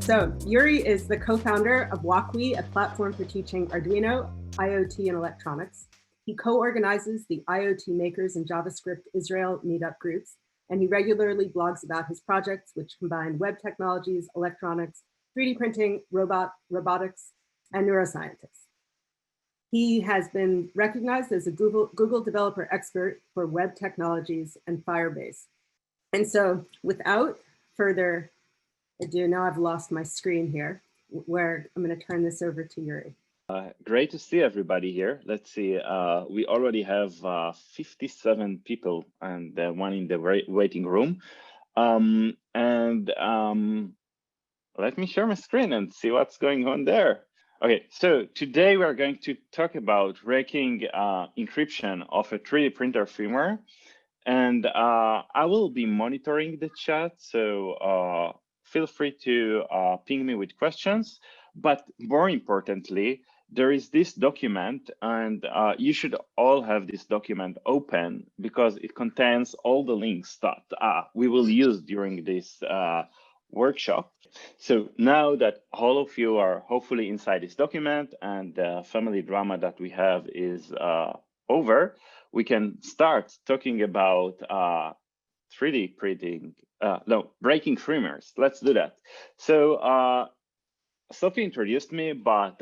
So Uri is the co-founder of Wokwi, a platform for teaching Arduino, IoT, and electronics. He co-organizes the IoT Makers and JavaScript Israel meetup groups, and he regularly blogs about his projects, which combine web technologies, electronics, 3D printing, robotics, and neuroscientists. He has been recognized as a Google developer expert for Web Technologies and Firebase. And so without further ado, now I've lost my screen here, where I'm going to turn this over to Uri. Great to see everybody here. Let's see, we already have 57 people and one in the waiting room. Let me share my screen and see what's going on there. Okay, so today we're going to talk about wrecking encryption of a 3D printer firmware. And I will be monitoring the chat, so feel free to ping me with questions. But more importantly, there is this document, and you should all have this document open because it contains all the links that we will use during this workshop. So now that all of you are hopefully inside this document and the family drama that we have is over, we can start talking about 3D printing, breaking firmwares. Let's do that. So Sophie introduced me, but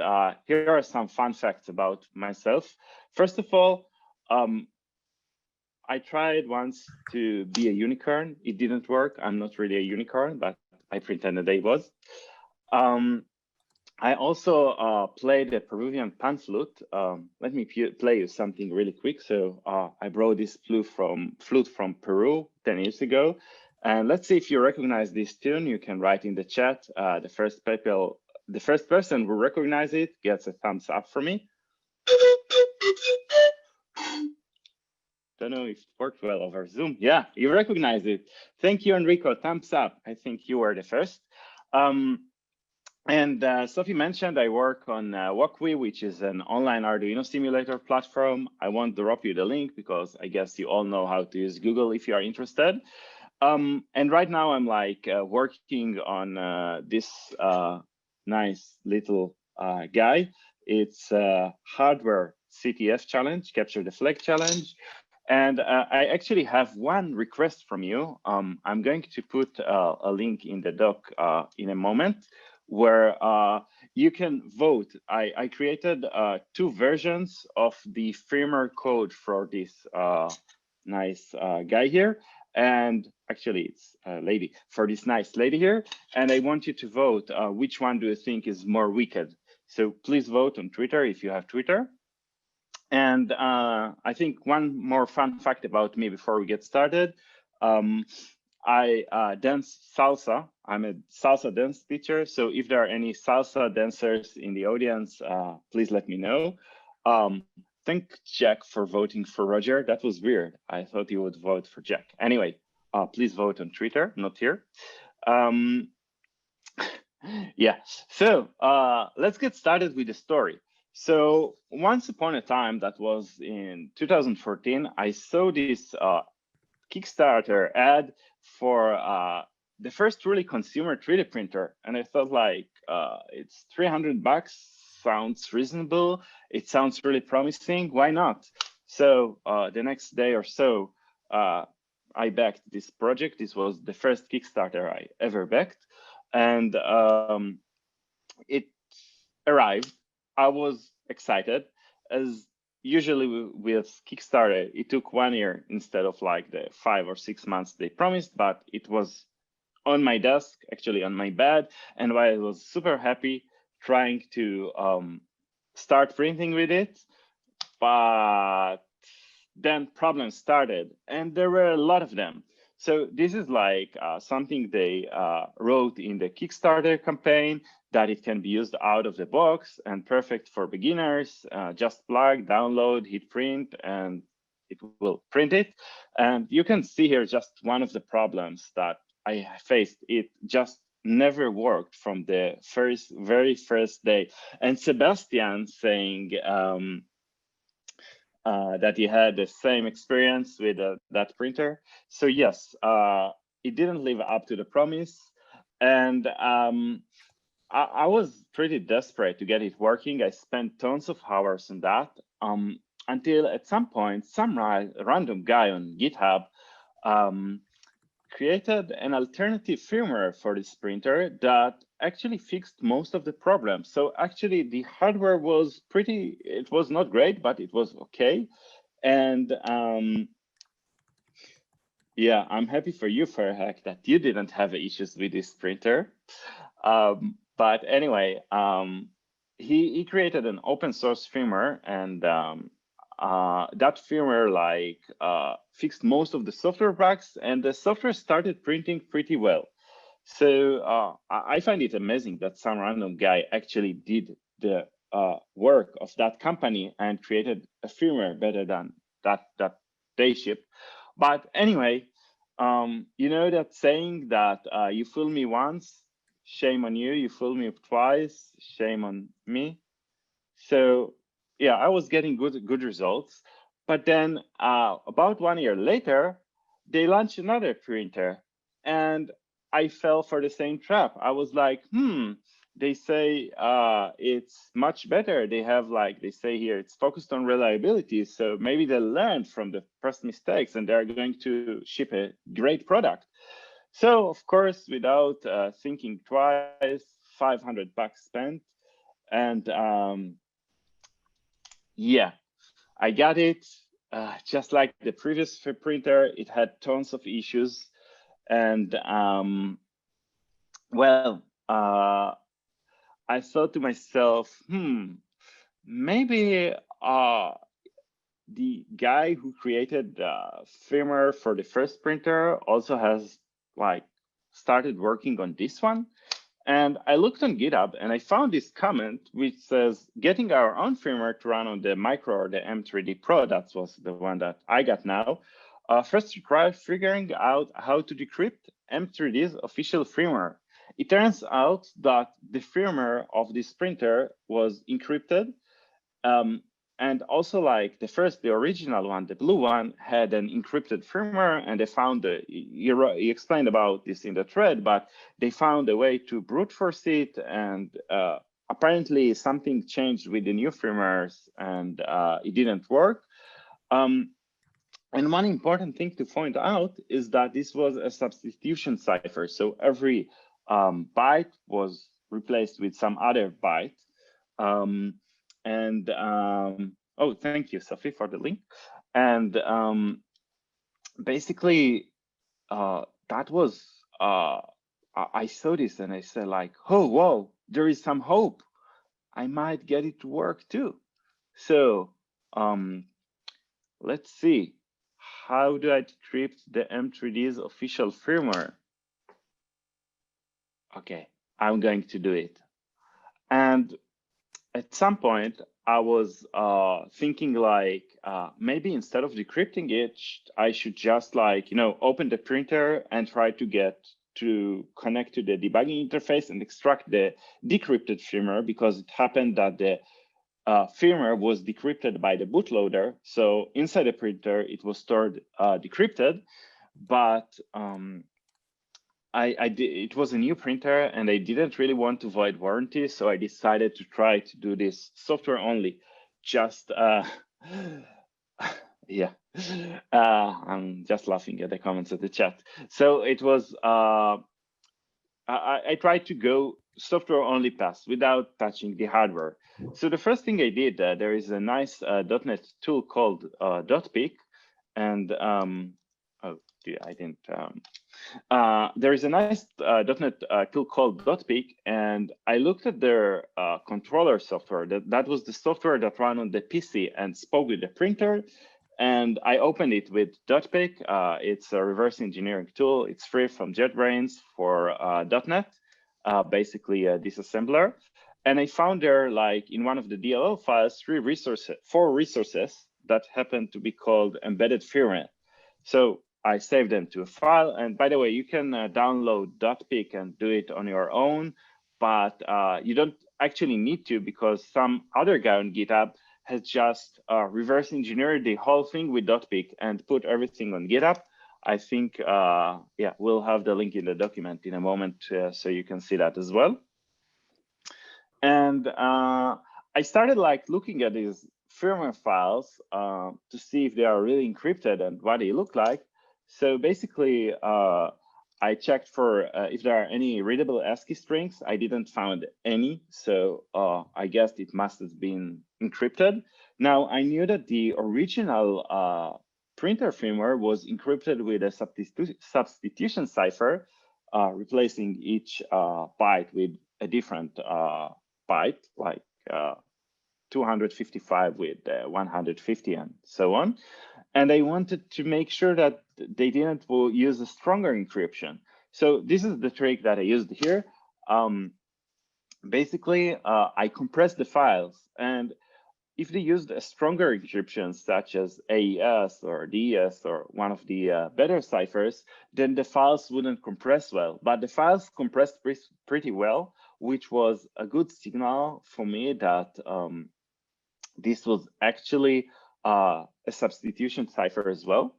here are some fun facts about myself. First of all, I tried once to be a unicorn. It didn't work. I'm not really a unicorn, but I pretended I was. I also played a Peruvian pan flute. Let me play you something really quick. So I brought this flute from Peru 10 years ago. And let's see if you recognize this tune. You can write in the chat. The first person who recognizes it gets a thumbs up for me. Don't know if it worked well over Zoom. Yeah, you recognize it. Thank you, Enrico. Thumbs up. I think you were the first. Sophie mentioned I work on Wokwi, which is an online Arduino simulator platform. I won't drop you the link because I guess you all know how to use Google if you are interested. And right now I'm like working on this nice little guy. It's a hardware CTF challenge, capture the flag challenge. And I actually have one request from you. I'm going to put a link in the doc in a moment where you can vote. I created 2 versions of the firmware code for this nice guy here. And actually, it's a lady, for this nice lady here. And I want you to vote which one do you think is more wicked. So please vote on Twitter if you have Twitter. And I think one more fun fact about me before we get started. I dance salsa. I'm a salsa dance teacher. So if there are any salsa dancers in the audience, please let me know. Thank Jack for voting for Roger. That was weird. I thought you would vote for Jack. Anyway, please vote on Twitter, not here. Yeah, so let's get started with the story. So once upon a time, that was in 2014, I saw this Kickstarter ad for the first really consumer 3D printer. And I thought like, it's $300, sounds reasonable. It sounds really promising. Why not? So the next day or so, I backed this project. This was the first Kickstarter I ever backed. And it arrived. I was excited. As usually with Kickstarter, it took 1 year instead of like the 5 or 6 months they promised, but it was on my desk, actually on my bed. And while I was super happy trying to start printing with it, but then problems started and there were a lot of them. So this is like something they wrote in the Kickstarter campaign, that it can be used out of the box and perfect for beginners. Just plug, download, hit print, and it will print it. And you can see here just one of the problems that I faced. It just never worked from the very first day. And Sebastian saying that he had the same experience with that printer. So yes, it didn't live up to the promise. And I was pretty desperate to get it working. I spent tons of hours on that until at some point, some random guy on GitHub created an alternative firmware for this printer that actually fixed most of the problems. So actually the hardware was it was not great, but it was okay. And yeah, I'm happy for you, Farhak, that you didn't have issues with this printer. But anyway, he created an open source firmware, and that firmware fixed most of the software bugs, and the software started printing pretty well. So I find it amazing that some random guy actually did the work of that company and created a firmware better than that they shipped. But anyway, you know that saying that you fool me once, shame on you. You fool me twice, shame on me. So yeah, I was getting good results. But then about 1 year later, they launched another printer, and I fell for the same trap. I was like, they say it's much better. They have they say here, it's focused on reliability. So maybe they learned from the past mistakes and they're going to ship a great product. So of course, without thinking twice, $500 spent. And yeah, I got it. Just like the previous printer, it had tons of issues. And well, I thought to myself, maybe the guy who created the firmware for the first printer also has started working on this one. And I looked on GitHub and I found this comment which says, getting our own firmware to run on the Micro or the M3D Pro, that was the one that I got now. First try figuring out how to decrypt M3D's official firmware. It turns out that the firmware of this printer was encrypted. And also the original one, the blue one, had an encrypted firmware, and they found, you explained about this in the thread, but they found a way to brute force it, and apparently something changed with the new firmwares, and it didn't work. And one important thing to point out is that this was a substitution cipher. So every byte was replaced with some other byte. Oh, thank you, Sophie, for the link. And basically, that was, I saw this and I said oh, whoa, there is some hope. I might get it to work too. So let's see. How do I decrypt the M3D's official firmware? Okay, I'm going to do it. And at some point, I was thinking maybe instead of decrypting it, I should just open the printer and try to connect to the debugging interface and extract the decrypted firmware, because it happened that the firmware was decrypted by the bootloader. So inside the printer, it was stored decrypted, but it was a new printer and I didn't really want to void warranty. So I decided to try to do this software only. Just, yeah, I'm just laughing at the comments of the chat. So it was, I tried to go software only path without touching the hardware. So the first thing I did, there is a nice .NET tool called .pick, and oh, I didn't. There is a nice .NET tool called .pick, and I looked at their controller software. That was the software that ran on the PC and spoke with the printer. And I opened it with .pick. It's a reverse engineering tool. It's free from JetBrains for .NET, basically a disassembler. And I found there, in one of the DLL files, 4 resources that happen to be called embedded firmware. So I saved them to a file. And by the way, you can download .pick and do it on your own, but you don't actually need to, because some other guy on GitHub has just reverse engineered the whole thing with .pick and put everything on GitHub. I think, yeah, we'll have the link in the document in a moment so you can see that as well. And I started like looking at these firmware files to see if they are really encrypted and what they look like. So basically, I checked for if there are any readable ASCII strings. I didn't find any, so I guessed it must have been encrypted. Now, I knew that the original printer firmware was encrypted with a substitution cipher, replacing each byte with a different byte, like 255 with 150 and so on. And I wanted to make sure that they didn't use a stronger encryption. So this is the trick that I used here. Basically, I compressed the files, and if they used a stronger encryption, such as AES or DES or one of the better ciphers, then the files wouldn't compress well. But the files compressed pretty well, which was a good signal for me that this was actually a substitution cipher as well.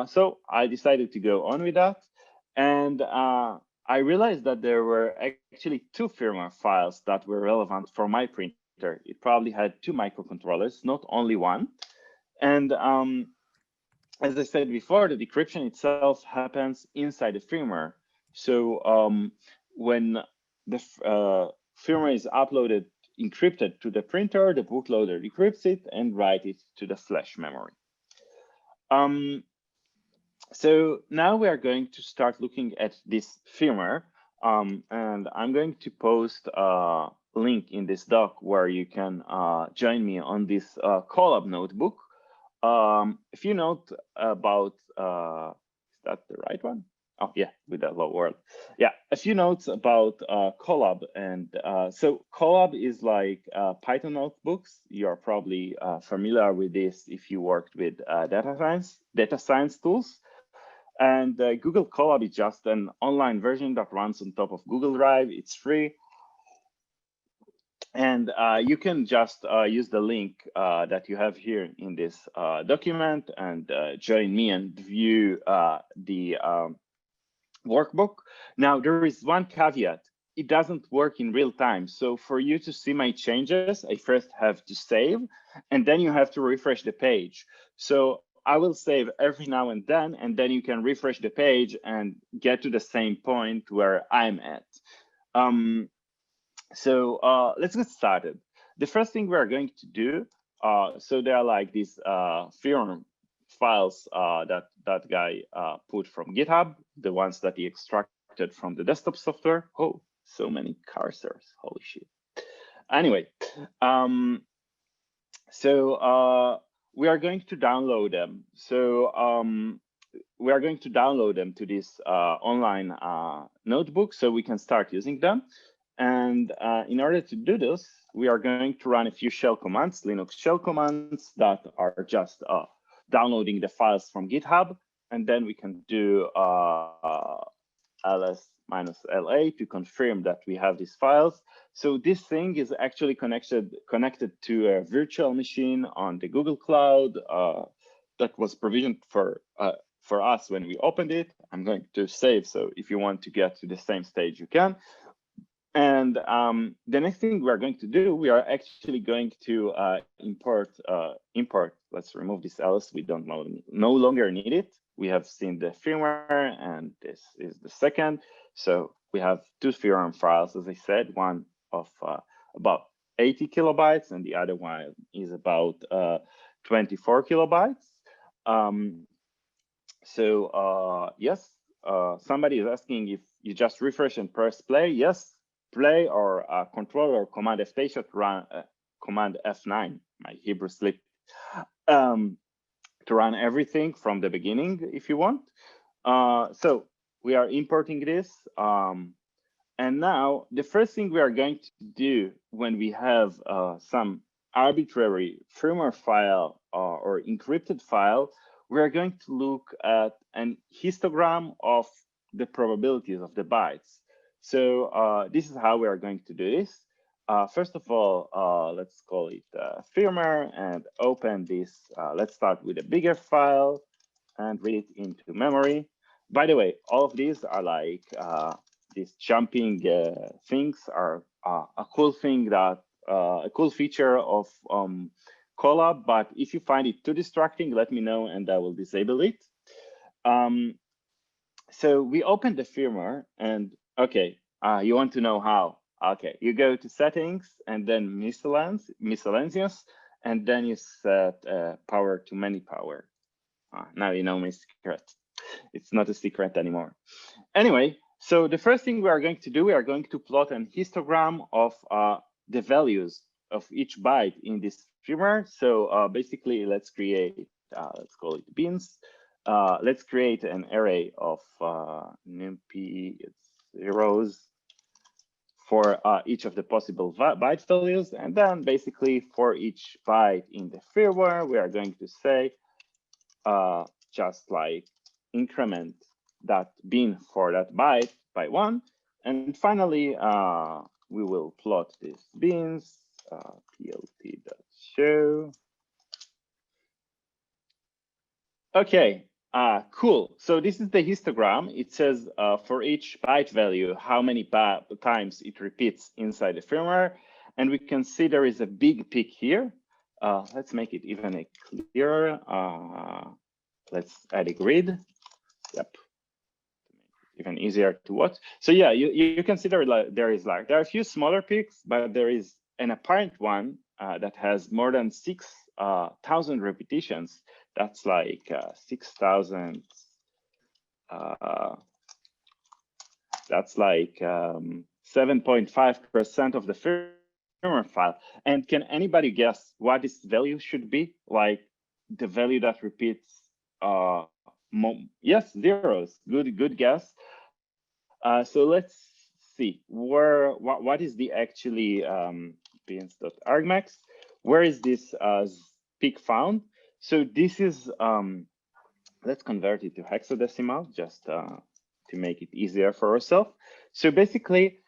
So I decided to go on with that. And I realized that there were actually two firmware files that were relevant for my printer. It probably had two microcontrollers, not only one. And as I said before, the decryption itself happens inside the firmware. So when the firmware is uploaded encrypted to the printer, the bootloader decrypts it and writes it to the flash memory. So now we are going to start looking at this firmware, and I'm going to post a link in this doc where you can join me on this CallUp Notebook. A few notes about, is that the right one? Oh yeah, with that hello world. Yeah, a few notes about CallUp. And so CallUp is like Python notebooks. You're probably familiar with this if you worked with data science tools. And Google CallUp is just an online version that runs on top of Google Drive. It's free. And you can just use the link that you have here in this document and join me and view the workbook. Now, there is one caveat. It doesn't work in real time. So for you to see my changes, I first have to save, and then you have to refresh the page. So I will save every now and then you can refresh the page and get to the same point where I'm at. So let's get started. The first thing we're going to do, so there are like these firm files that guy put from GitHub, the ones that he extracted from the desktop software. Oh, so many cursors, holy shit. Anyway, so we are going to download them. So we are going to download them to this online notebook so we can start using them. And in order to do this, we are going to run a few shell commands, Linux shell commands that are just downloading the files from GitHub. And then we can do ls-la to confirm that we have these files. So this thing is actually connected to a virtual machine on the Google Cloud that was provisioned for us when we opened it. I'm going to save, so if you want to get to the same stage, you can. And the next thing we are going to do, we are actually going to import. Let's remove this else. We don't no longer need it. We have seen the firmware, and this is the second. So we have two firmware files, as I said, one of about 80 kilobytes, and the other one is about 24 kilobytes. Yes, somebody is asking if you just refresh and press play. Yes. Play or control or command F8 to run command F9, my Hebrew slip, to run everything from the beginning if you want. So we are importing this. And now the first thing we are going to do when we have some arbitrary firmware file or encrypted file, we are going to look at an histogram of the probabilities of the bytes. So this is how we are going to do this. First of all, let's call it firmware and open this. Let's start with a bigger file and read it into memory. By the way, all of these are like these jumping things are a cool thing that a cool feature of CallUp, but if you find it too distracting, let me know and I will disable it. So we open the firmware and okay, you want to know how? Okay, you go to settings and then miscellaneous, and then you set power to many power. Now you know my secret. It's not a secret anymore. Anyway, so the first thing we are going to do, we are going to plot an histogram of the values of each byte in this firmware. So basically, let's create, let's call it beans. Let's create an array of numpy zeros for each of the possible byte values. And then basically for each byte in the firmware, we are going to say just like increment that bin for that byte by 1. And finally, we will plot these bins, plt.show. Okay, cool. So this is the histogram. It says for each byte value, how many times it repeats inside the firmware. And we can see there is a big peak here. Let's make it even clearer. Let's add a grid. Yep. Even easier to watch. So yeah, you consider like there are a few smaller peaks, but there is an apparent one that has more than 6,000 repetitions. That's like 6,000. That's like 7.5% of the firmware file. And can anybody guess what this value should be? Like the value that repeats? Yes, zeros. Good guess. So let's see what is the actually beans.argmax. Where is this peak found? So this is let's convert it to hexadecimal just to make it easier for ourselves. So basically,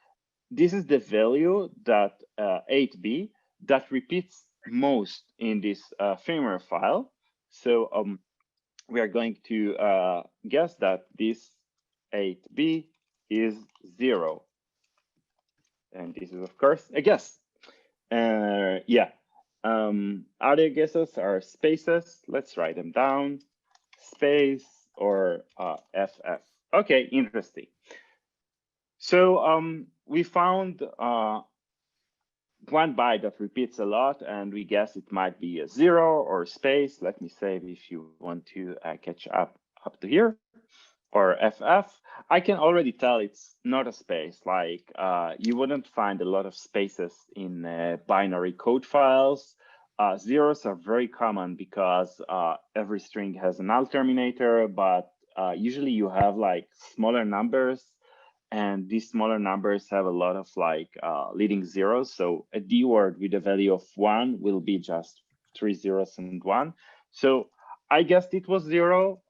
this is the value that 8b that repeats most in this firmware file. So we are going to guess that this 8b is 0. And this is, of course, a guess. Yeah. Other guesses are spaces. Let's write them down. Space or FF. Okay, interesting. So we found one byte that repeats a lot, and we guess it might be a 0 or space. Let me save if you want to catch up to here. Or FF, I can already tell it's not a space. Like you wouldn't find a lot of spaces in binary code files. Zeros are very common because every string has a null terminator, but usually you have like smaller numbers, and these smaller numbers have a lot of like leading zeros. So a D word with a value of 1 will be just 3 zeros and 1. So I guessed it was 0.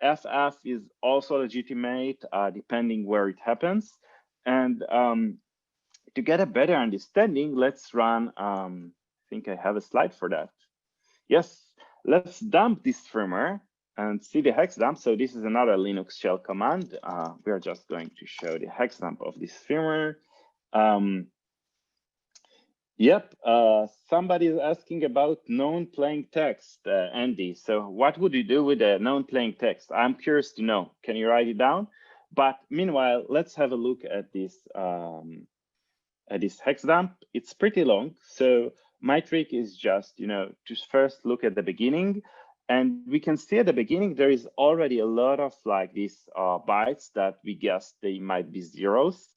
FF is also legitimate, depending where it happens. And to get a better understanding, let's run, I think I have a slide for that. Yes, let's dump this firmware and see the hex dump. So this is another Linux shell command. We are just going to show the hex dump of this firmware. Yep, somebody is asking about known-plaintext, Andy. So what would you do with a known-plaintext? I'm curious to know. Can you write it down? But meanwhile, let's have a look at this hex dump. It's pretty long. So my trick is just, to first look at the beginning. And we can see at the beginning, there is already a lot of like these bytes that we guess they might be zeros.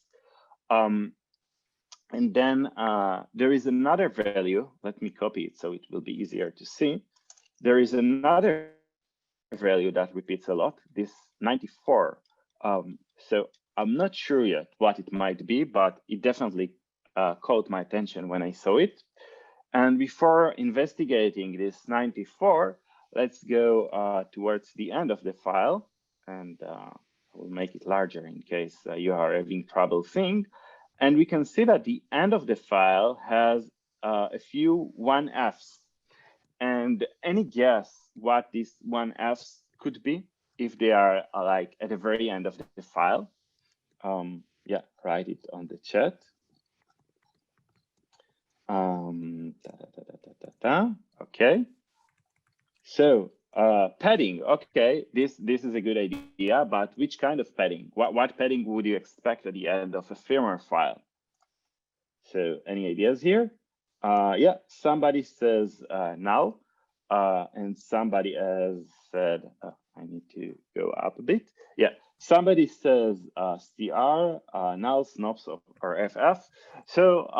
And then there is another value. Let me copy it so it will be easier to see. There is another value that repeats a lot, this 94. So I'm not sure yet what it might be, but it definitely caught my attention when I saw it. And before investigating this 94, let's go towards the end of the file. And I will make it larger in case you are having trouble seeing. And we can see that the end of the file has a few 1Fs. And any guess what these 1Fs could be if they are like at the very end of the file? Yeah, write it on the chat. Okay. So padding. Okay, this is a good idea, but which kind of padding? What padding would you expect at the end of a firmware file? So any ideas here? Yeah, somebody says null, and somebody else said, I need to go up a bit. Yeah, somebody says CR, null, snops, or FF. So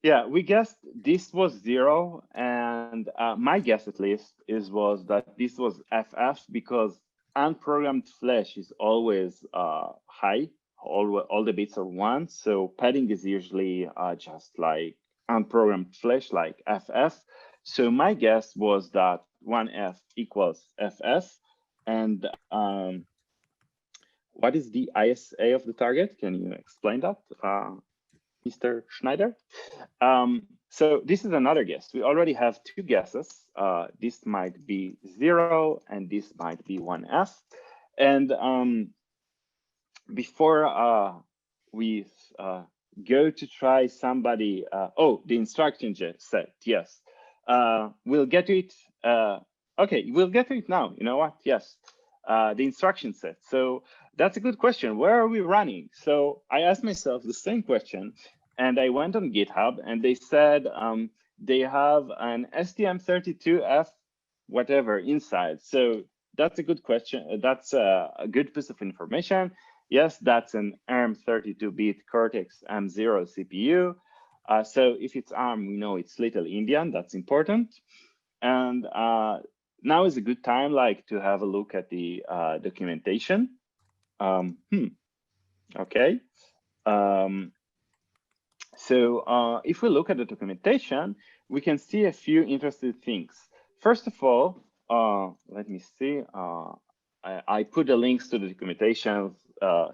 yeah, we guessed this was 0, and my guess at least was that this was FF because unprogrammed flash is always high. All the bits are 1, so padding is usually just like unprogrammed flash, like FF. So my guess was that 1F equals FF, and what is the ISA of the target? Can you explain that, Mr. Schneider? So this is another guess. We already have 2 guesses. This might be 0, and this might be 1F. And before we go to try somebody, oh, the instruction set, yes. We'll get to it. Okay, we'll get to it now. You know what? Yes, the instruction set. So that's a good question. Where are we running? So I asked myself the same question, and I went on GitHub, and they said they have an STM32F whatever inside. So that's a good question. That's a good piece of information. Yes, that's an ARM 32-bit Cortex M0 CPU. So if it's ARM, we know it's Little Indian. That's important. And now is a good time, like, to have a look at the documentation. Okay. So if we look at the documentation, we can see a few interesting things. First of all, let me see. I put the links to the documentation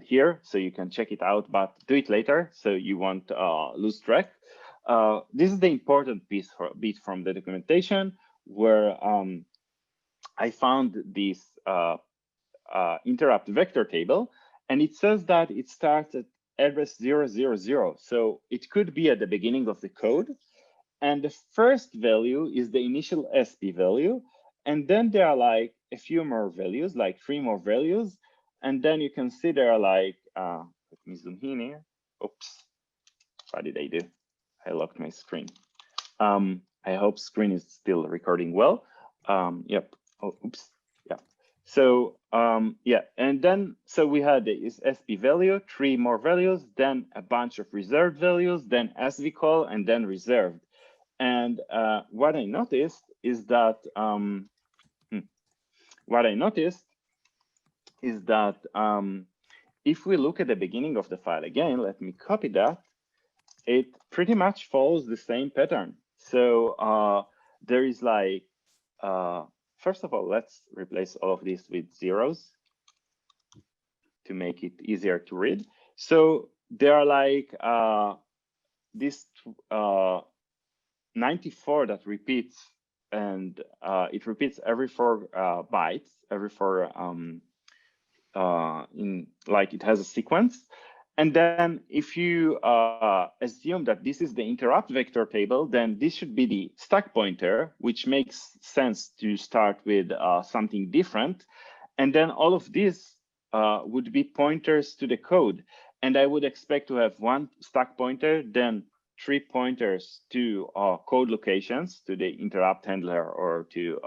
here, so you can check it out, but do it later, so you won't lose track. This is the important bit from the documentation, where I found this interrupt vector table, and it says that it starts at address 000. So it could be at the beginning of the code. And the first value is the initial SP value. And then there are like a few more values, like 3 more values. And then you can see there are like, let me zoom in here. Oops, what did I do? I locked my screen. I hope screen is still recording well. Yep. Oh, oops. Yeah. So yeah, and then so we had this SP value, 3 more values, then a bunch of reserved values, then SV call, and then reserved. And what I noticed is that if we look at the beginning of the file again, let me copy that. It pretty much follows the same pattern. So there is like, first of all, let's replace all of this with zeros to make it easier to read. So there are like this 94 that repeats, and it repeats every 4 bytes, every 4 in, like, it has a sequence. And then if you assume that this is the interrupt vector table, then this should be the stack pointer, which makes sense to start with something different. And then all of this would be pointers to the code. And I would expect to have 1 stack pointer, then 3 pointers to code locations, to the interrupt handler or to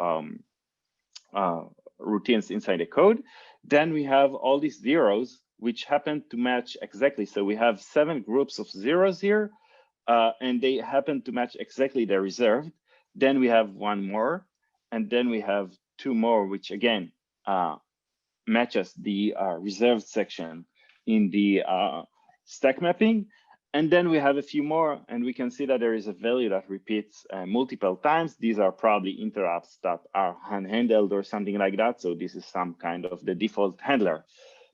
routines inside the code. Then we have all these zeros, which happen to match exactly. So we have 7 groups of zeros here, and they happen to match exactly the reserved. Then we have 1 more, and then we have 2 more, which again matches the reserved section in the stack mapping. And then we have a few more, and we can see that there is a value that repeats multiple times. These are probably interrupts that are handled or something like that. So this is some kind of the default handler.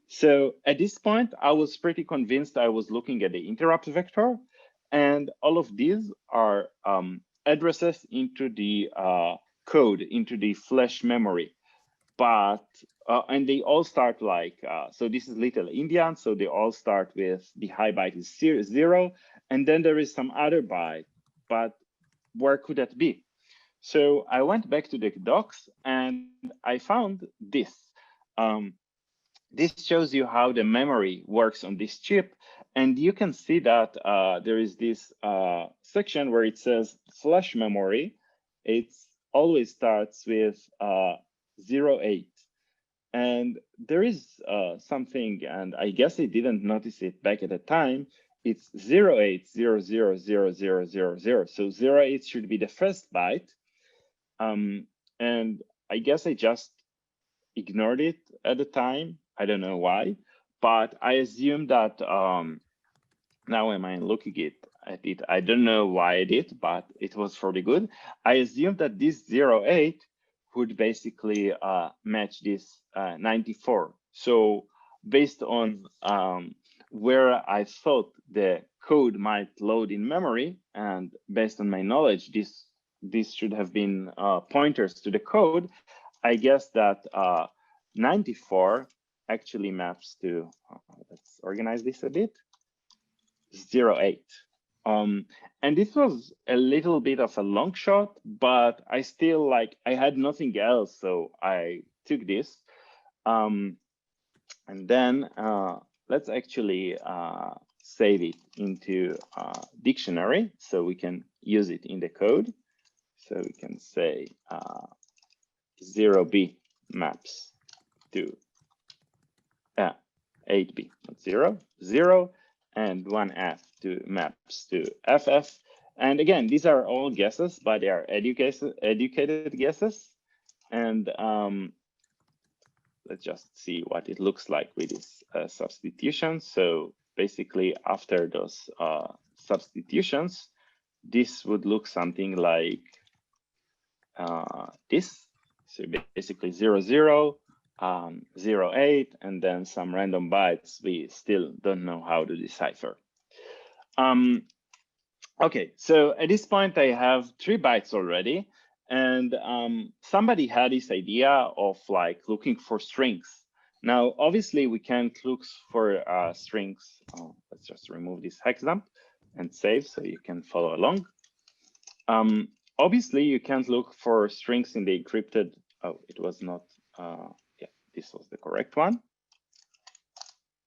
So at this point, I was pretty convinced I was looking at the interrupt vector, and all of these are addresses into the code, into the flash memory. But and they all start like, so this is Little Indian, so they all start with the high byte is 0, and then there is some other byte, but where could that be? So I went back to the docs and I found this. This shows you how the memory works on this chip. And you can see that there is this section where it says flash memory. It always starts with 08. And there is something, and I guess I didn't notice it back at the time. It's 08000000. So 08 should be the first byte. And I guess I just ignored it at the time. I don't know why, but I assume that now when I'm looking at it, I don't know why I did, but it was pretty good. I assumed that this 08 would basically match this 94. So based on where I thought the code might load in memory, and based on my knowledge, this should have been pointers to the code, I guess that 94 actually maps to, let's organize this a bit, 08. And this was a little bit of a long shot, but I still I had nothing else, so I took this. And then let's actually save it into dictionary so we can use it in the code. So we can say 0B maps to 8B, not 0, 0, and 1F to maps to FF. And again, these are all guesses, but they are educated guesses. And let's just see what it looks like with this substitution. So basically, after those substitutions, this would look something like this. So basically 00, 08, and then some random bytes we still don't know how to decipher. Okay, so at this point I have 3 bytes already, and somebody had this idea of looking for strings. Now, obviously we can't look for strings. Let's just remove this hex dump and save so you can follow along. Obviously you can't look for strings in the encrypted. Oh, it was not. Yeah, this was the correct one.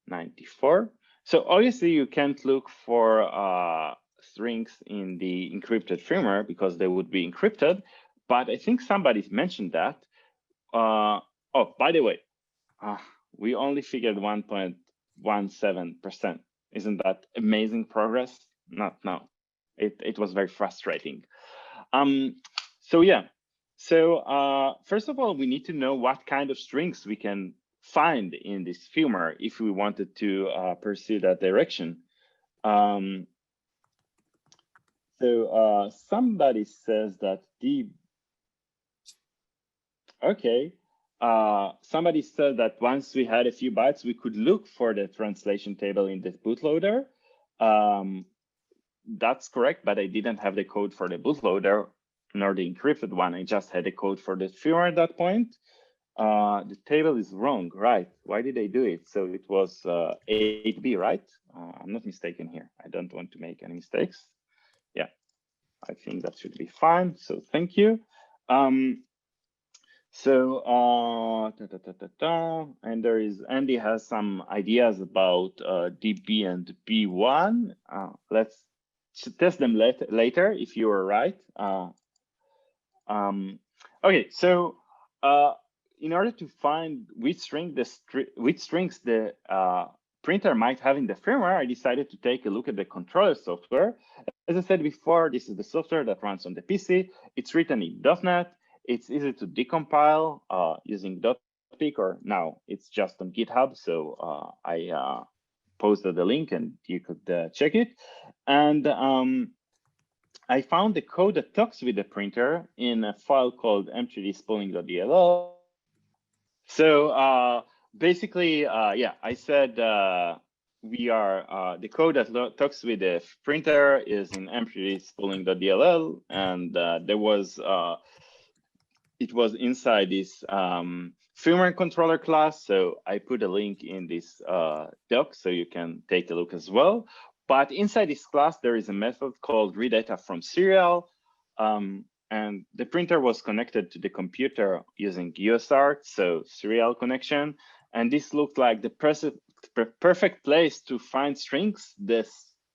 94. So obviously you can't look for strings in the encrypted firmware because they would be encrypted. But I think somebody mentioned that. Oh, by the way, we only figured 1.17%. Isn't that amazing progress? No. It was very frustrating. So yeah. So first of all, we need to know what kind of strings we can find in this firmware if we wanted to pursue that direction. So somebody says that somebody said that once we had a few bytes, we could look for the translation table in the bootloader. That's correct, but I didn't have the code for the bootloader nor the encrypted one. I just had the code for the firmware at that point. The table is wrong, right? Why did I do it? So it was 8B, right? I'm not mistaken here. I don't want to make any mistakes. Yeah, I think that should be fine. So thank you. And there is Andy has some ideas about DB and B1. Let's test them later if you are right. Okay, so in order to find which strings the printer might have in the firmware, I decided to take a look at the controller software. As I said before, this is the software that runs on the PC. It's written in .NET. It's easy to decompile using .pic, or now it's just on GitHub. So I posted the link and you could check it. And I found the code that talks with the printer in a file called m3dspooling.dll. So basically, yeah, I said we are the code that talks with the printer is in m3dspooling.dll, and there was it was inside this firmware controller class. So I put a link in this doc so you can take a look as well. But inside this class, there is a method called read data from serial. And the printer was connected to the computer using USART, so serial connection. And this looked like the perfect place to find strings this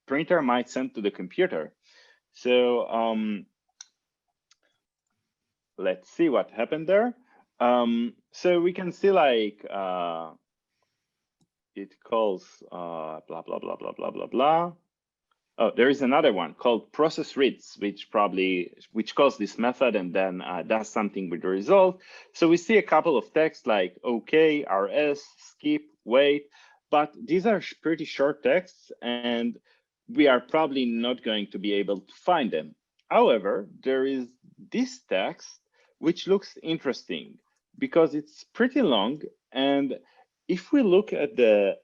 printer might send to the computer. So let's see what happened there. So we can see like it calls blah, blah, blah, blah, blah, blah, blah. Oh, there is another one called process reads, which calls this method and then does something with the result. So we see a couple of texts like OK, RS, skip, wait, but these are pretty short texts and we are probably not going to be able to find them. However, there is this text which looks interesting because it's pretty long. And if we look at the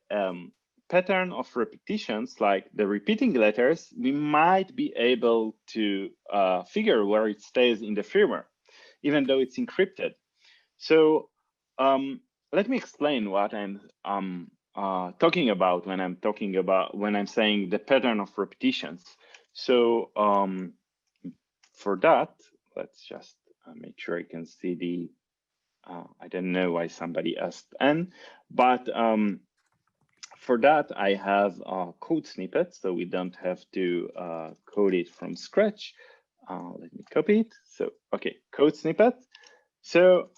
pattern of repetitions, like the repeating letters, we might be able to figure where it stays in the firmware, even though it's encrypted. So let me explain what I'm talking about when I'm saying the pattern of repetitions. So for that, let's just make sure I can see the. I don't know why somebody asked N, but for that, I have a code snippet, so we don't have to code it from scratch. Let me copy it. So, okay, code snippet. So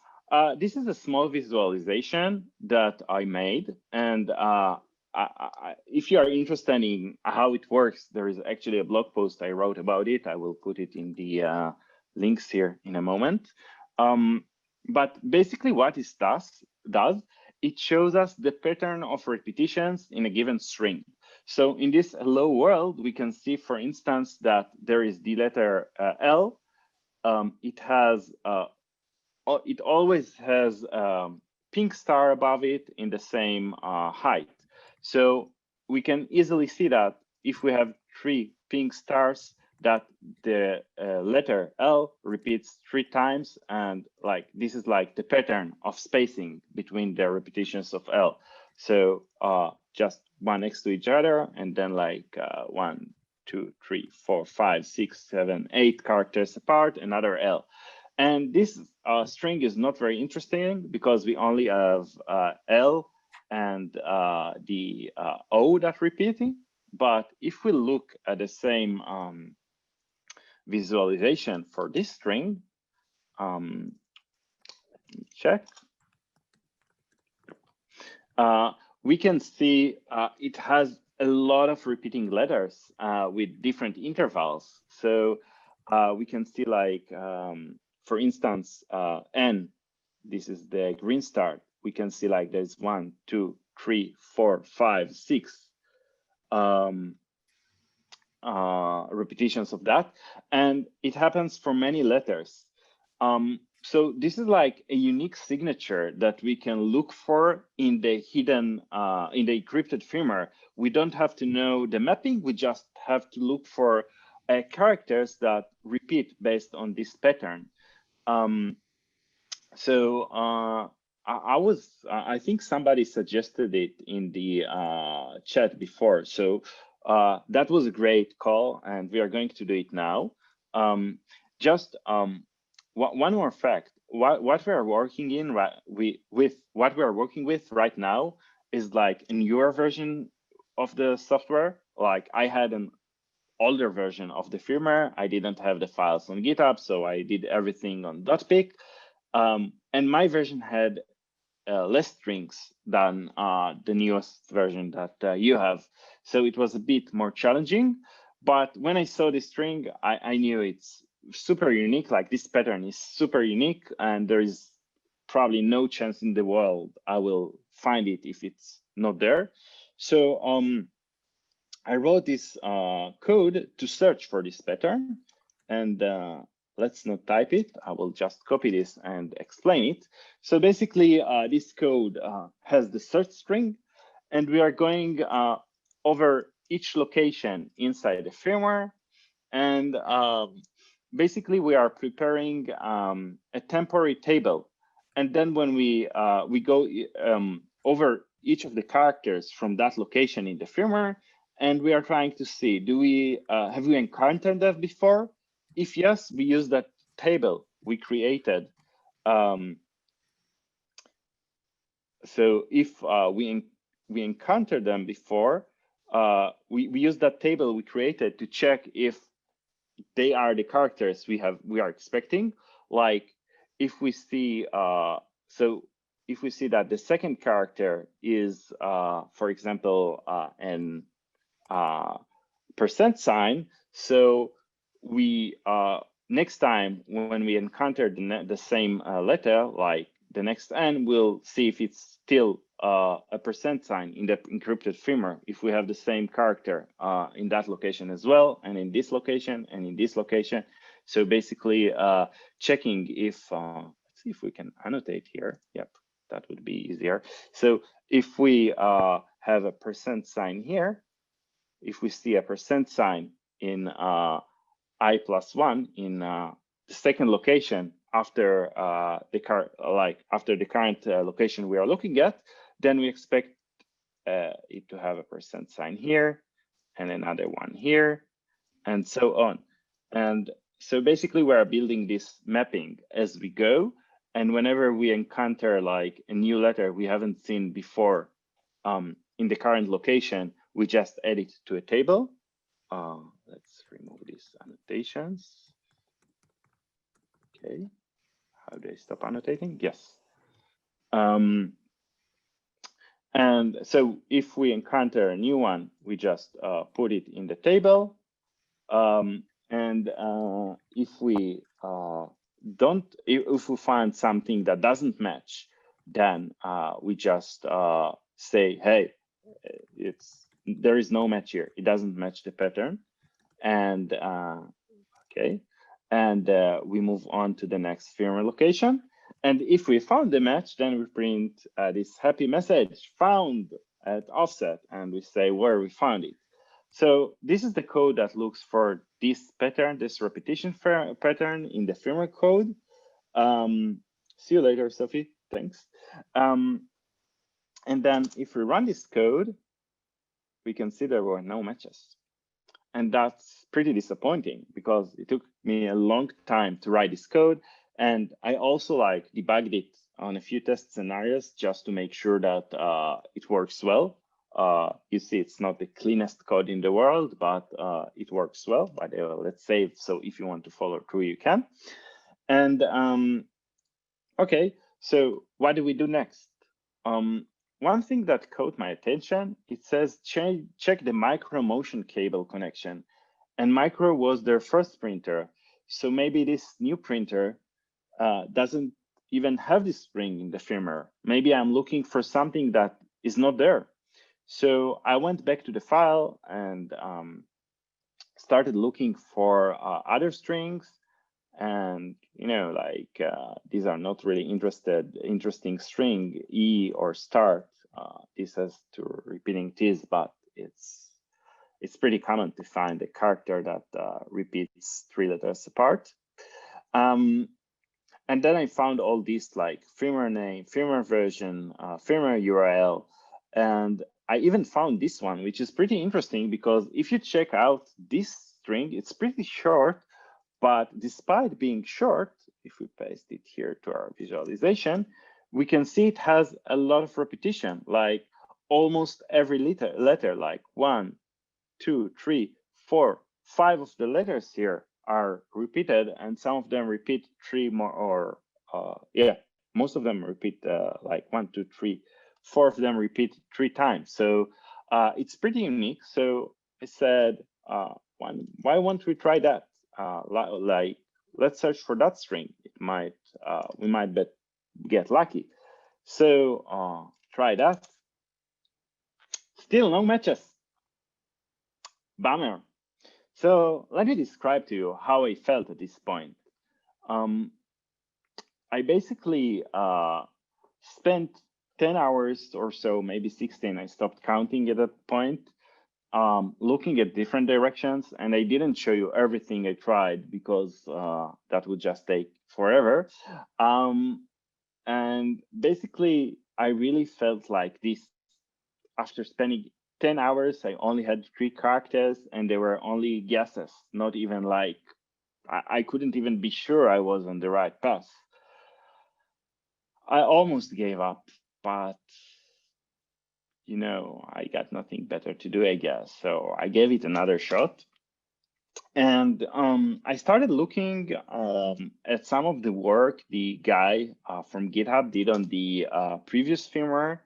this is a small visualization that I made. And if you are interested in how it works, there is actually a blog post I wrote about it. I will put it in the links here in a moment. But basically what it does, it shows us the pattern of repetitions in a given string. So in this hello world, we can see, for instance, that there is the letter L. It always has a pink star above it in the same height. So we can easily see that if we have 3 pink stars, that the letter L repeats 3 times, and like this is like the pattern of spacing between the repetitions of L. So just one next to each other, and then like 1, 2, 3, 4, 5, 6, 7, 8 characters apart, another L. And this string is not very interesting because we only have L and the O that repeating. But if we look at the same visualization for this string, let me check. We can see it has a lot of repeating letters with different intervals. So we can see like, for instance, N, this is the green star. We can see like there's 1, 2, 3, 4, 5, 6 repetitions of that, and it happens for many letters. So this is like a unique signature that we can look for in the hidden, in the encrypted firmware. We don't have to know the mapping, we just have to look for characters that repeat based on this pattern. I think somebody suggested it in the chat before. So that was a great call, and we are going to do it now. One more fact: what we are working in what we are working with right now is like a newer version of the software. Like I had an older version of the firmware. I didn't have the files on GitHub, so I did everything on .pic. And my version had less strings than the newest version that you have. So it was a bit more challenging. But when I saw this string, I knew it's super unique. Like this pattern is super unique, and there is probably no chance in the world I will find it if it's not there. So I wrote this code to search for this pattern, and let's not type it. I will just copy this and explain it. So basically, this code has the search string, and we are going over each location inside the firmware. And basically, we are preparing a temporary table. and then when we go over each of the characters from that location in the firmware, and we are trying to see, do we have we encountered that before? If yes, we use that table we created. So if we encounter them before, we use that table we created to check if they are the characters we are expecting. Like if we see so if we see that the second character is for example an percent sign, so we next time when we encounter the same letter, like the next n, we'll see if it's still a percent sign in the encrypted firmware, if we have the same character in that location as well, and in this location, and in this location. So basically checking if, let's see if we can annotate here. Yep, that would be easier. So if we have a percent sign here, if we see a percent sign in I+1 in the second location after after the current location we are looking at, then we expect it to have a percent sign here and another one here and so on. And so basically we are building this mapping as we go, and whenever we encounter like a new letter we haven't seen before in the current location, we just add it to a table. Let's remove these annotations. Okay, how do I stop annotating? Yes. And so if we encounter a new one, we just put it in the table. If we if we find something that doesn't match, then we just say, hey, there is no match here. It doesn't match the pattern. And okay, and we move on to the next firmware location. And if we found the match, then we print this happy message, found at offset, and we say where we found it. So this is the code that looks for this pattern, this repetition pattern in the firmware code. See you later, Sophie. Thanks. And then if we run this code, we can see there were no matches. And that's pretty disappointing because it took me a long time to write this code. And I also like debugged it on a few test scenarios just to make sure that it works well. You see, it's not the cleanest code in the world, but it works well. But let's save. So if you want to follow through, you can. And okay, so what do we do next? One thing that caught my attention, it says check the micro motion cable connection. And micro was their first printer. So maybe this new printer doesn't even have this spring in the firmware. Maybe I'm looking for something that is not there. So I went back to the file and started looking for other strings. And like these are not really interesting string, E or start. This has two repeating T's, but it's pretty common to find a character that repeats 3 letters apart. And then I found all these like firmware name, firmware version, firmware URL, and I even found this one, which is pretty interesting because if you check out this string, it's pretty short. But despite being short, if we paste it here to our visualization, we can see it has a lot of repetition, like almost every letter, like 1, 2, 3, 4, 5 of the letters here are repeated, and some of them repeat 3 more, or yeah, most of them repeat like 1, 2, 3, 4 of them repeat 3 times. So it's pretty unique. So I said, why won't we try that? Like, let's search for that string. It might we might get lucky. So try that. Still no matches. Bummer. So let me describe to you how I felt at this point. I basically spent 10 hours or so, maybe 16. I stopped counting at that point, looking at different directions, and I didn't show you everything I tried because that would just take forever. And basically, I really felt like this. After spending 10 hours, I only had 3 characters, and they were only guesses, not even like, I couldn't even be sure I was on the right path. I almost gave up, but you know, I got nothing better to do, I guess. So I gave it another shot. And I started looking at some of the work the guy from GitHub did on the previous firmware.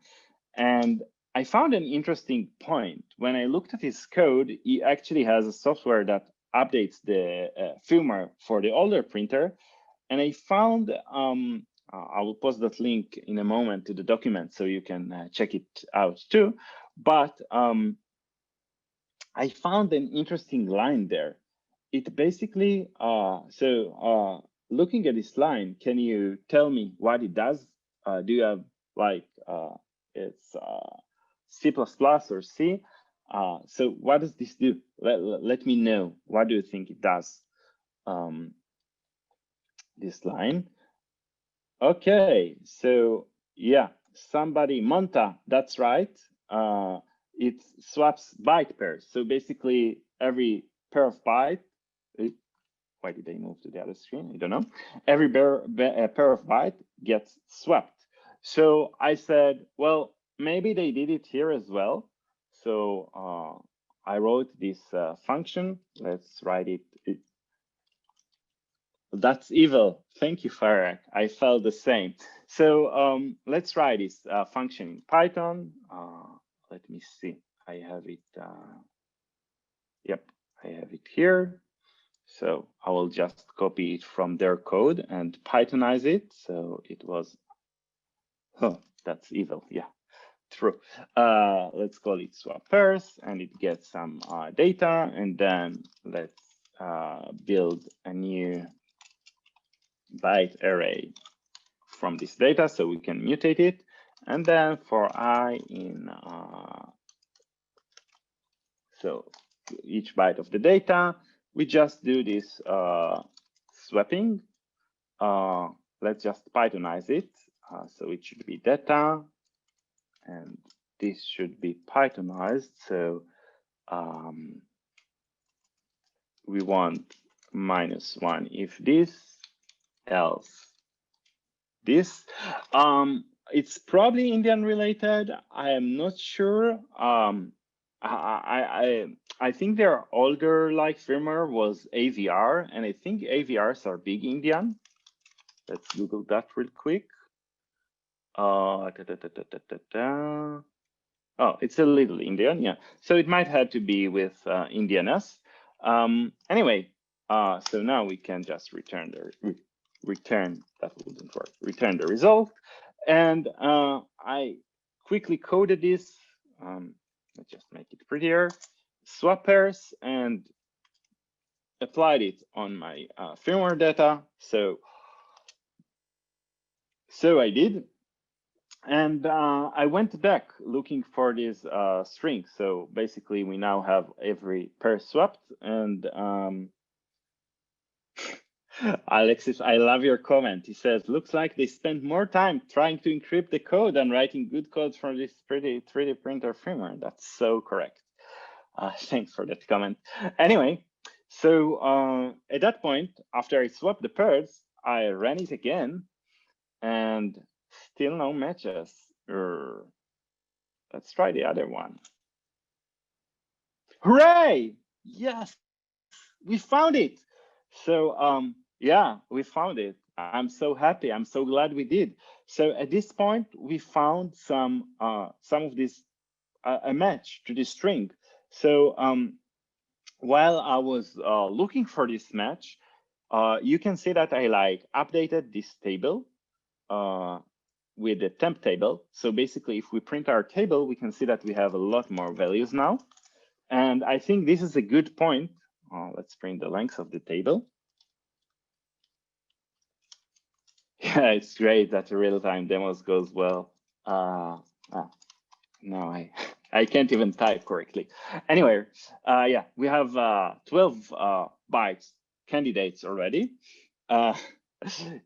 And I found an interesting point. When I looked at his code, he actually has a software that updates the firmware for the older printer. And I found, I will post that link in a moment to the document so you can check it out too. But I found an interesting line there. It basically, looking at this line, can you tell me what it does? Do you have like, it's C++ or C? So what does this do? Let me know. What do you think it does? This line. Okay, so yeah, somebody, Monta, that's right. It swaps byte pairs. So basically every pair of byte, why did they move to the other screen? I don't know. Every pair of byte gets swapped. So I said, well, maybe they did it here as well. So I wrote this function. Let's write it. That's evil. Thank you, Farah. I felt the same. So let's write this function in Python. Let me see. I have it. Yep, I have it here. So I will just copy it from their code and Pythonize it. So it was, oh, that's evil. Yeah, true. Let's call it swap pairs, and it gets some data. And then let's build a new byte array from this data so we can mutate it. And then for I in, so each byte of the data, we just do this swapping. Let's just Pythonize it. So it should be data, and this should be Pythonized. So we want -1 if this, else this. It's probably Indian related. I am not sure. I think their older like firmware was AVR, and I think AVRs are big Indian. Let's Google that real quick. Oh, it's a little Indian, yeah. So it might have to be with Indianness. Anyway, so now we can just return the that wouldn't work. Return the result, and I quickly coded this. Let's just make it prettier. Swap pairs and applied it on my firmware data. So I did. And I went back looking for this string. So basically, we now have every pair swapped. And Alexis, I love your comment. He says, looks like they spent more time trying to encrypt the code than writing good code from this pretty 3D printer firmware. That's so correct. Thanks for that comment. Anyway, so at that point, after I swapped the pairs, I ran it again and still no matches. Let's try the other one. Hooray! Yes, we found it. So yeah, we found it. I'm so happy. I'm so glad we did. So at this point, we found some of this a match to this string. So while I was looking for this match, you can see that I like updated this table with the temp table. So basically, if we print our table, we can see that we have a lot more values now. And I think this is a good point. Let's print the length of the table. Yeah, it's great that the real-time demos goes well. No, I can't even type correctly. Anyway, yeah, we have 12 bytes candidates already.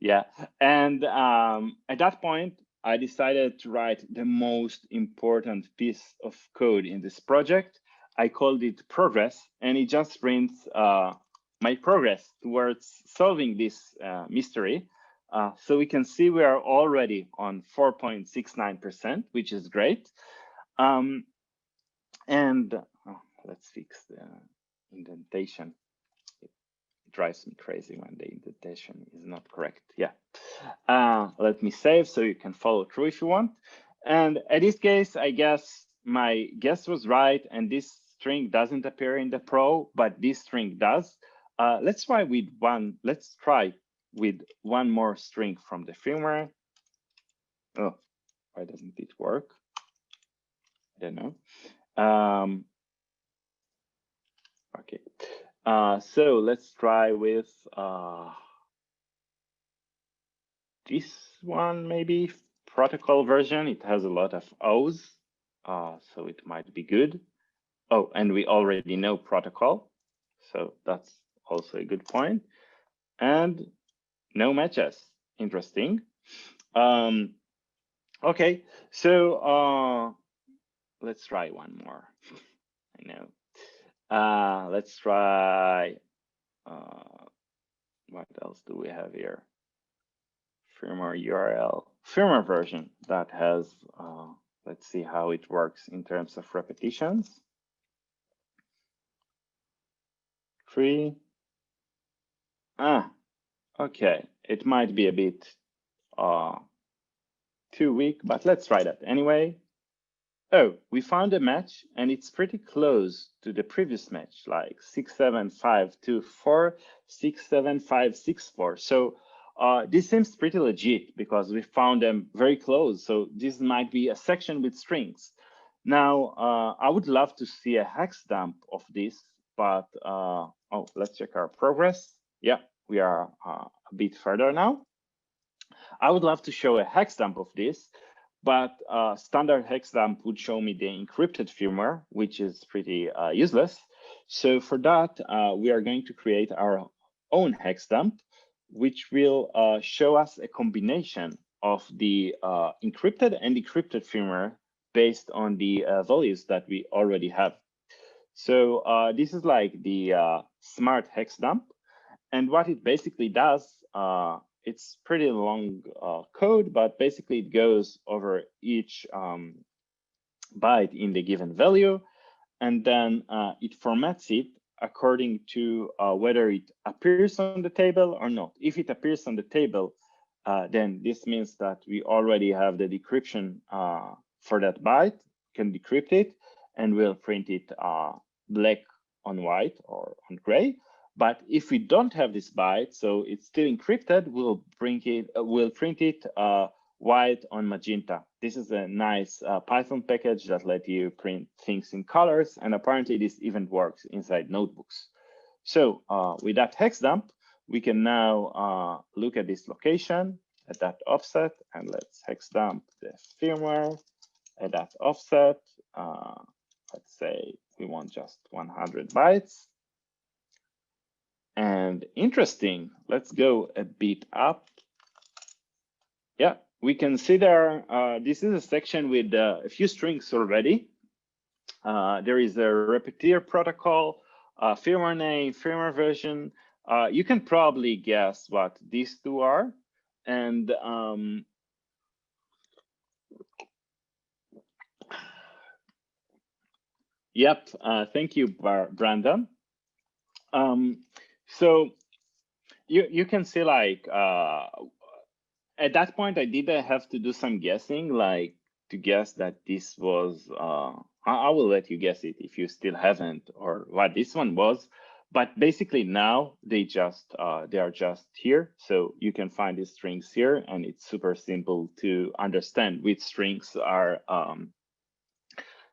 Yeah, and at that point, I decided to write the most important piece of code in this project. I called it progress, and it just prints my progress towards solving this mystery. So we can see we are already on 4.69%, which is great. And let's fix the indentation. It drives me crazy when the indentation is not correct. Yeah. Let me save so you can follow through if you want. And in this case, I guess my guess was right, and this string doesn't appear in the pro, but this string does. Let's try with one more string from the firmware. Oh, why doesn't it work? I don't know. Okay, so let's try with this one, maybe protocol version. It has a lot of O's, so it might be good. Oh, and we already know protocol, so that's also a good point. And no matches, interesting. Okay, so let's try one more. I know. Let's try, what else do we have here? Firmware URL, firmware version that has, let's see how it works in terms of repetitions. 3. Okay, it might be a bit too weak, but let's try that anyway. Oh, we found a match, and it's pretty close to the previous match, like 67524, 67564. So this seems pretty legit because we found them very close. So this might be a section with strings. Now, I would love to see a hex dump of this, but oh, let's check our progress. Yeah, we are a bit further now. I would love to show a hex dump of this, but standard hex dump would show me the encrypted firmware, which is pretty useless. So for that, we are going to create our own hex dump, which will show us a combination of the encrypted and decrypted firmware based on the values that we already have. So this is like the smart hex dump. And what it basically does, it's pretty long code, but basically it goes over each byte in the given value, and then it formats it according to whether it appears on the table or not. If it appears on the table, then this means that we already have the decryption for that byte, can decrypt it, and we'll print it black on white or on gray. But if we don't have this byte, so it's still encrypted, we'll print it white on magenta. This is a nice Python package that lets you print things in colors, and apparently this even works inside notebooks. So with that hex dump, we can now look at this location at that offset, and let's hex dump the firmware at that offset. Let's say we want just 100 bytes. And interesting, let's go a bit up. Yeah, we can see there, this is a section with a few strings already. There is a repeater protocol, firmware name, firmware version. You can probably guess what these two are. And yep, thank you, Brandon. So you can see, like, at that point, I did have to do some guessing, like to guess that this was, I will let you guess it if you still haven't, or what this one was. But basically now they are just here. So you can find these strings here, and it's super simple to understand which strings are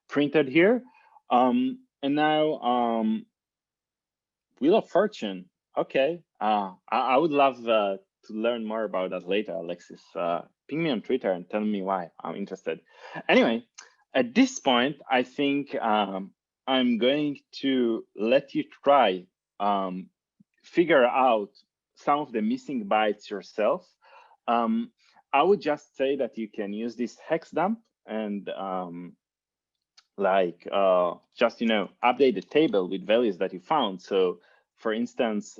printed here. And now, Wheel of Fortune. Okay, I would love to learn more about that later, Alexis. Ping me on Twitter and tell me why. I'm interested. Anyway, at this point, I think I'm going to let you try figure out some of the missing bytes yourself, I would just say that you can use this hex dump and just update the table with values that you found. So for instance,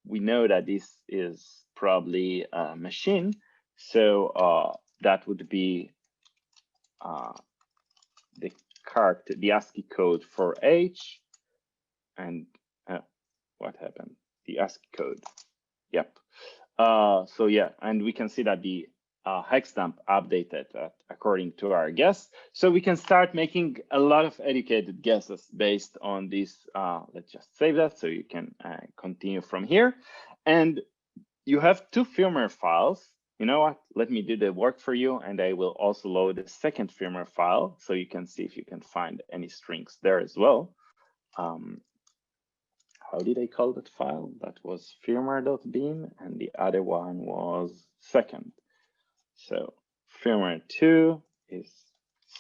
we know that this is probably a machine, so that would be the ASCII code for H, and what happened? The ASCII code. Yep. So yeah, and we can see that the hex dump updated according to our guess. So we can start making a lot of educated guesses based on this. Let's just save that so you can continue from here. And you have two firmware files. You know what? Let me do the work for you, and I will also load the second firmware file so you can see if you can find any strings there as well. How did I call that file? That was firmware.bin, and the other one was second. So firmware 2 is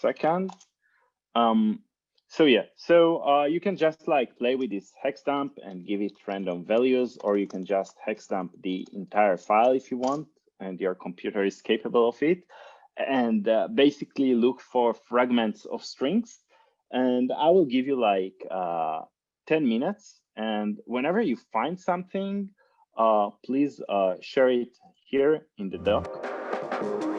second. So yeah, so you can just play with this hex dump and give it random values, or you can just hex dump the entire file if you want, and your computer is capable of it, and basically look for fragments of strings. And I will give you 10 minutes, and whenever you find something, please share it here in the doc.